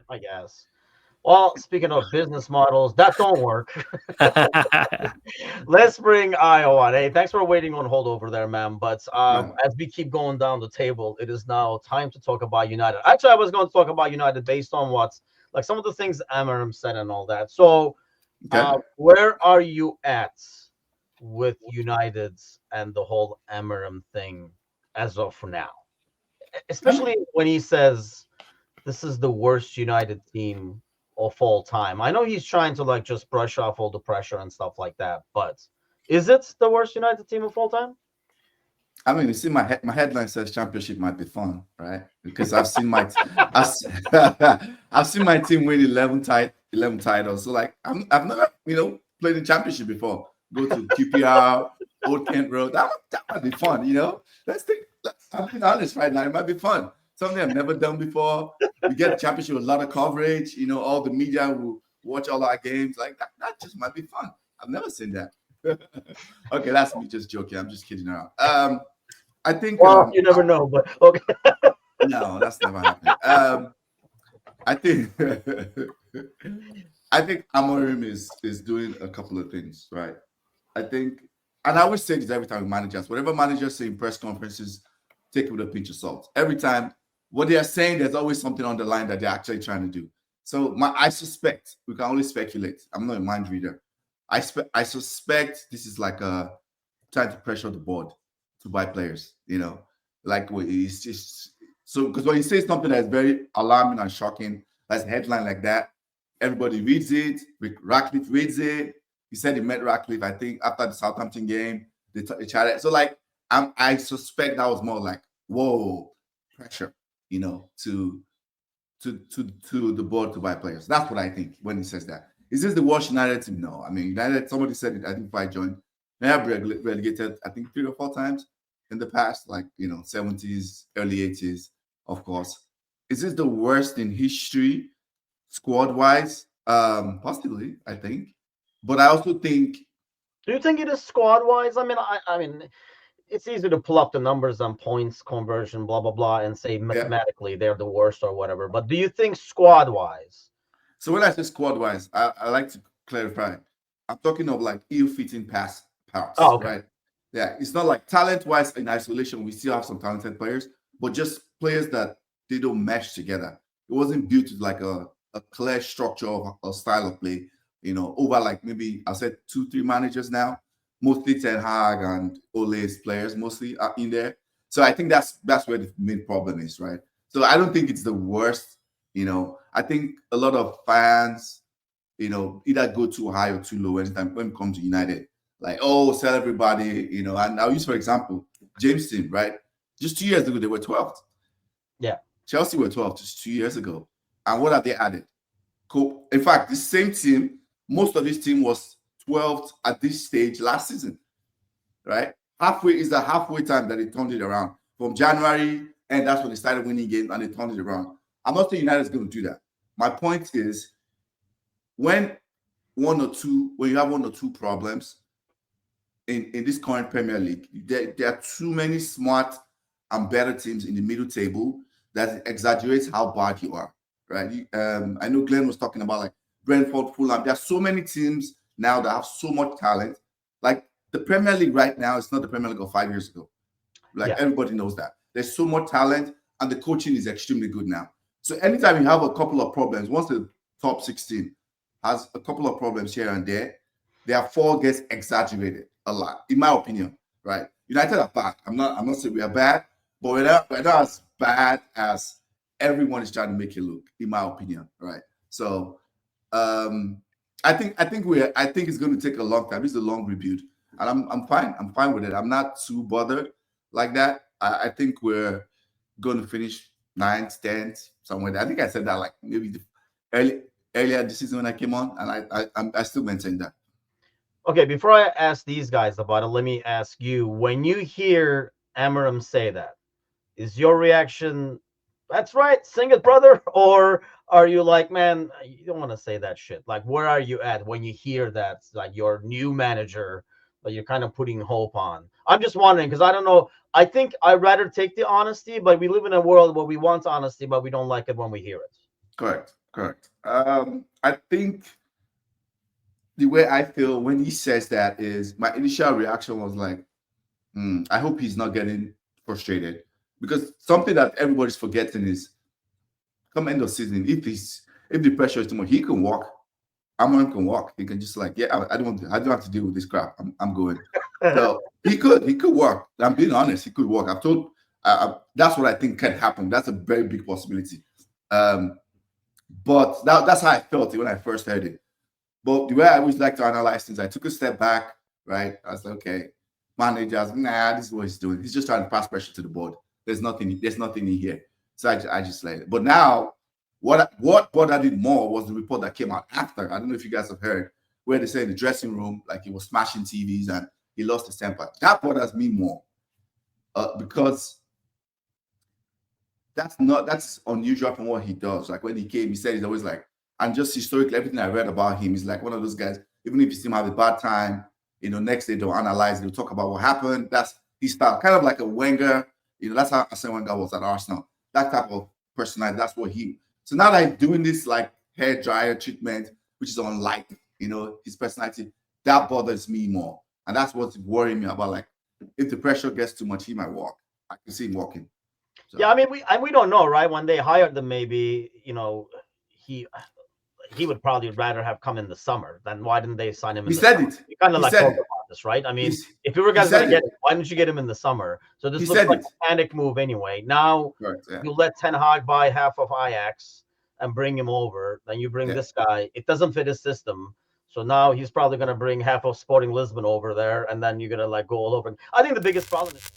I guess. Well, speaking of business models, that don't work. Let's bring Io on. Hey, thanks for waiting on hold over there, ma'am. But Right. as we keep going down the table, it is now time to talk about United. Actually, I was going to talk about United based on what's like some of the things Amorim said and all that. So, Okay. where are you at with United's and the whole Amorim thing as of now? I mean, Especially when he says this is the worst United team of all time. I know he's trying to like just brush off all the pressure and stuff like that, but is it the worst United team of all time? you see, my headline says championship might be fun, right? Because I've seen I've, I've seen my team win 11 titles. So like I've never played in championship before. Go to QPR, Old Kent Road. That might be fun. Let's think. I'm being honest right now. It might be fun. Something I've never done before. We get the championship with a lot of coverage. All the media will watch all our games. Like that just might be fun. I've never seen that. Okay, that's me just joking. I'm just kidding around. I think Well, you never know, but okay. no, that's never happened. I think I think Amorim is doing a couple of things, right? I think, and I always say this every time with managers, whatever managers say in press conferences, take it with a pinch of salt. Every time, what they are saying, there's always something on the line that they're actually trying to do. So I suspect, we can only speculate. I'm not a mind reader. I suspect this is like a trying to pressure the board to buy players. Like it's just so because when you say something that's very alarming and shocking, that's a headline like that, everybody reads it. Ratcliffe reads it. He said he met Ratcliffe, I think, after the Southampton game. They chatted. So like I suspect that was more like whoa pressure, to to the board to buy players. That's what I think when he says that. Is this the worst United team? No. I mean, United, somebody said it, I think, before I joined. They have relegated, I think, 3 or 4 times in the past, like, 70s, early 80s, of course. Is this the worst in history, squad wise? Possibly, I think. But I also think, Do you think it is squad wise? I mean, it's easy to pull up the numbers on points conversion, blah blah blah, and say yeah. mathematically they're the worst or whatever. But do you think squad wise? So when I say squad wise, I like to clarify. I'm talking of like ill fitting pass Oh, parts, okay. right? Yeah, it's not like talent wise in isolation. We still have some talented players, but just players that they don't mesh together. It wasn't built with like a clear structure of a style of play. Over like maybe I said 2, 3 managers now, mostly Ten Hag and Ole's players mostly are in there. So I think that's where the main problem is, right? So I don't think it's the worst. I think a lot of fans, either go too high or too low anytime when it comes to United. Like, oh, sell everybody, and I'll use, for example, James team, right? Just 2 years ago, they were 12th. Yeah, Chelsea were 12th just 2 years ago. And what have they added? Cool. In fact, the same team, most of this team was 12th at this stage last season, right? Halfway is the halfway time that they turned it around. From January, and that's when they started winning games and they turned it around. I'm not saying United is going to do that. My point is when when you have 1 or 2 problems in this current Premier League, there are too many smart and better teams in the middle table that exaggerates how bad you are, right? I know Glenn was talking about like Brentford, Fulham. There are so many teams now that have so much talent. Like the Premier League right now is not the Premier League of 5 years ago. Like yeah, everybody knows that. There's so much talent and the coaching is extremely good now. So anytime you have a couple of problems, once the top 16 has a couple of problems here and there, their fall gets exaggerated a lot, in my opinion. Right? United are bad. I'm not saying we are bad, but we're not as bad as everyone is trying to make it look, in my opinion. Right? So um I think it's going to take a long time. It's a long rebuild. And I'm fine. I'm fine with it. I'm not too bothered like that. I think we're going to finish ninth, 10th, somewhere there. I think I said that like maybe early earlier this season when I came on, and I still maintain that. okay. Before I ask these guys about it, let me ask you: when you hear Amarim say that, is your reaction, "That's right, sing it, brother," or are you like, "Man, you don't want to say that shit"? Like, where are you at when you hear that? Like your new manager that you're kind of putting hope on. I'm just wondering because I don't know. I think I'd rather take the honesty, but we live in a world where we want honesty, but we don't like it when we hear it. Correct. Correct. I think the way I feel when he says that is my initial reaction was like, I hope he's not getting frustrated because something that everybody's forgetting is come end of season, if the pressure is too much, he can walk. Amorim can walk. He can just like, yeah, I don't have to deal with this crap. I'm going. So he could work. I'm being honest. He could work. I've told. That's what I think can happen. That's a very big possibility. Um, but that's how I felt when I first heard it. But the way I always like to analyze things, I took a step back. Right, I was like, okay, managers, nah, this is what he's doing. He's just trying to pass pressure to the board. There's nothing. There's nothing in here. So I just let it. But now, what bothered it more was the report that came out after. I don't know if you guys have heard where they say in the dressing room, like he was smashing TVs and he lost his temper. That bothers me more because that's unusual from what he does. Like when he came, he said he's always like, and just historically, everything I read about him, he's like one of those guys. Even if you see him have a bad time, next day they'll analyze, they'll talk about what happened. That's his style, kind of like a Wenger. That's how Arsene Wenger was at Arsenal. That type of personality. That's what he. So now that he's doing this like hair dryer treatment, which is unlike his personality, that bothers me more, and that's what's worrying me about. Like if the pressure gets too much, he might walk. I can see him walking. Yeah, So I mean, we don't know, right? When they hired them, maybe he he would probably rather have come in the summer. Then why didn't they sign him he in the said summer? it. We kind of He like said talked it. about this, right? I mean, He's if you were he guys going said to get it. him, why didn't you get him in the summer? So He this looks said like it. a panic move anyway. Now Correct. Yeah. you let Ten Hag buy half of Ajax and bring him over. Then you bring Yeah. this guy. It doesn't fit his system. So now he's probably going to bring half of Sporting Lisbon over there, and then you're going to like go all over. I think the biggest problem is